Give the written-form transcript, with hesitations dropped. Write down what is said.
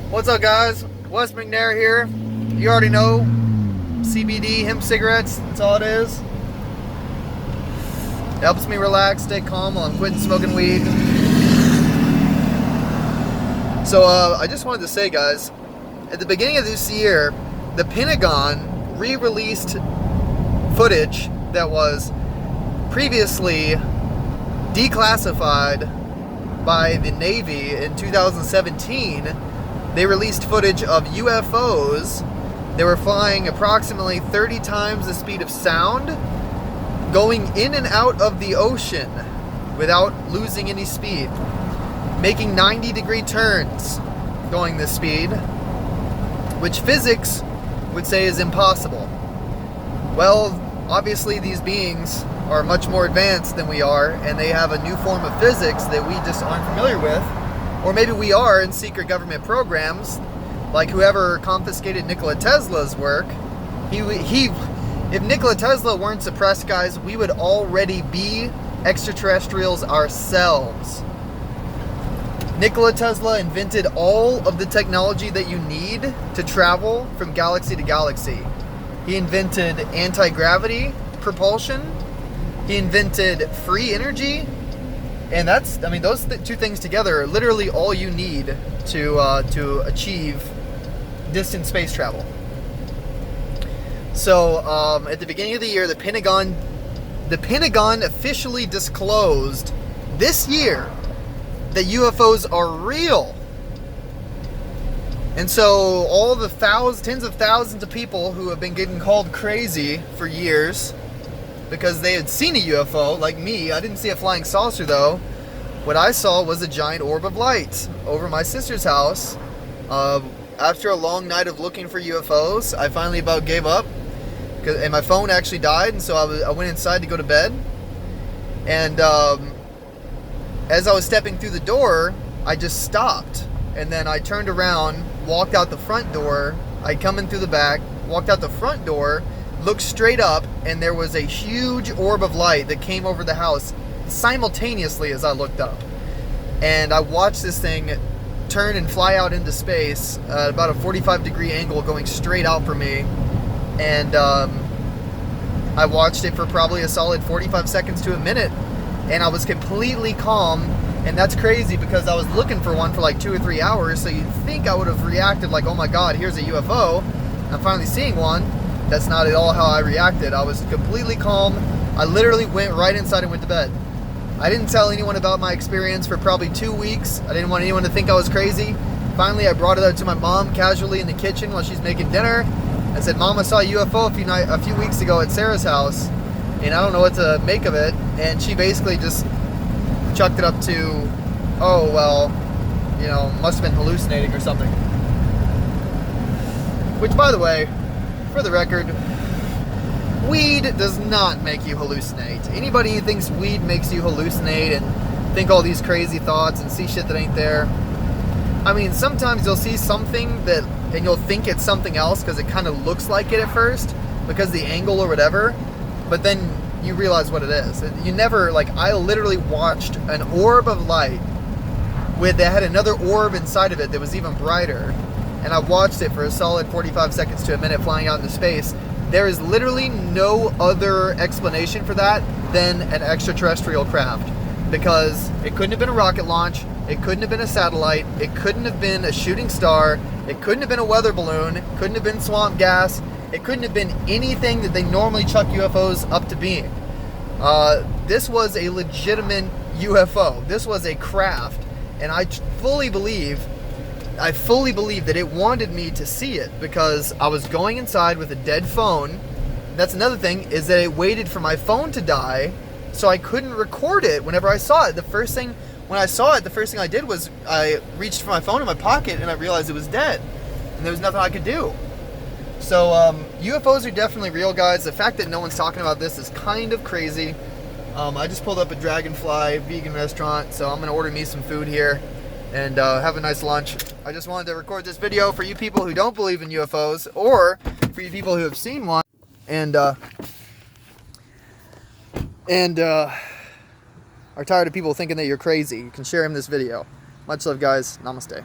What's up, guys? Wes McNair here. You already know, CBD, hemp cigarettes, that's all it is. It helps me relax, stay calm while I'm quitting smoking weed. So I just wanted to say, guys, at the beginning of this year, the Pentagon re-released footage that was previously declassified by the Navy in 2017. They released footage of U.F.Os. They were flying approximately 30 times the speed of sound, going in and out of the ocean without losing any speed, making 90-degree turns going this speed, which physics would say is impossible. Well, obviously these beings are much more advanced than we are, and they have a new form of physics that we just aren't familiar with. Or maybe we are in secret government programs, like whoever confiscated Nikola Tesla's work. If Nikola Tesla weren't suppressed, guys, we would already be extraterrestrials ourselves. Nikola Tesla invented all of the technology that you need to travel from galaxy to galaxy. He invented anti-gravity propulsion. He invented free energy. And that's, I mean, those two things together are literally all you need to achieve distant space travel. So at the beginning of the year, the Pentagon officially disclosed this year that UFOs are real. And so all the tens of thousands of people who have been getting called crazy for years because they had seen a UFO, like me. I didn't see a flying saucer though. What I saw was a giant orb of light over my sister's house. After a long night of looking for UFOs, I finally about gave up, and my phone actually died, and so I went inside to go to bed. And as I was stepping through the door, I just stopped, and then I turned around, walked out the front door. I come in through the back, walked out the front door, looked straight up, and there was a huge orb of light that came over the house simultaneously as I looked up. And I watched this thing turn and fly out into space at about a 45-degree angle going straight out for me. And I watched it for probably a solid 45 seconds to a minute, and I was completely calm. And that's crazy because I was looking for one for like 2 or 3 hours, so you'd think I would have reacted like, oh my god, here's a UFO, I'm finally seeing one. That's not at all how I reacted. I was completely calm. I literally went right inside and went to bed. I didn't tell anyone about my experience for probably 2 weeks. I didn't want anyone to think I was crazy. Finally, I brought it up to my mom casually in the kitchen while she's making dinner. I said, Mom, I saw a UFO a few weeks ago at Sarah's house, and I don't know what to make of it. And she basically just chucked it up to, oh, well, you know, must have been hallucinating or something. Which, by the way, for the record, weed does not make you hallucinate. Anybody who thinks weed makes you hallucinate and think all these crazy thoughts and see shit that ain't there, I mean, sometimes you'll see something and you'll think it's something else because it kind of looks like it at first because the angle or whatever, but then you realize what it is. You never, like, I literally watched an orb of light that had another orb inside of it that was even brighter, and I watched it for a solid 45 seconds to a minute flying out into space. There is literally no other explanation for that than an extraterrestrial craft, because it couldn't have been a rocket launch, it couldn't have been a satellite, it couldn't have been a shooting star, it couldn't have been a weather balloon, it couldn't have been swamp gas, it couldn't have been anything that they normally chuck UFOs up to being. This was a legitimate UFO. This was a craft, and I fully believe that it wanted me to see it because I was going inside with a dead phone. That's another thing, is that it waited for my phone to die, so I couldn't record it whenever I saw it. When I saw it, the first thing I did was I reached for my phone in my pocket and I realized it was dead, and there was nothing I could do. So UFOs are definitely real, guys. The fact that no one's talking about this is kind of crazy. I just pulled up a Dragonfly vegan restaurant, so I'm going to order me some food here and have a nice lunch. I just wanted to record this video for you people who don't believe in UFOs, or for you people who have seen one and are tired of people thinking that you're crazy. You can share him this video. Much love, guys. Namaste.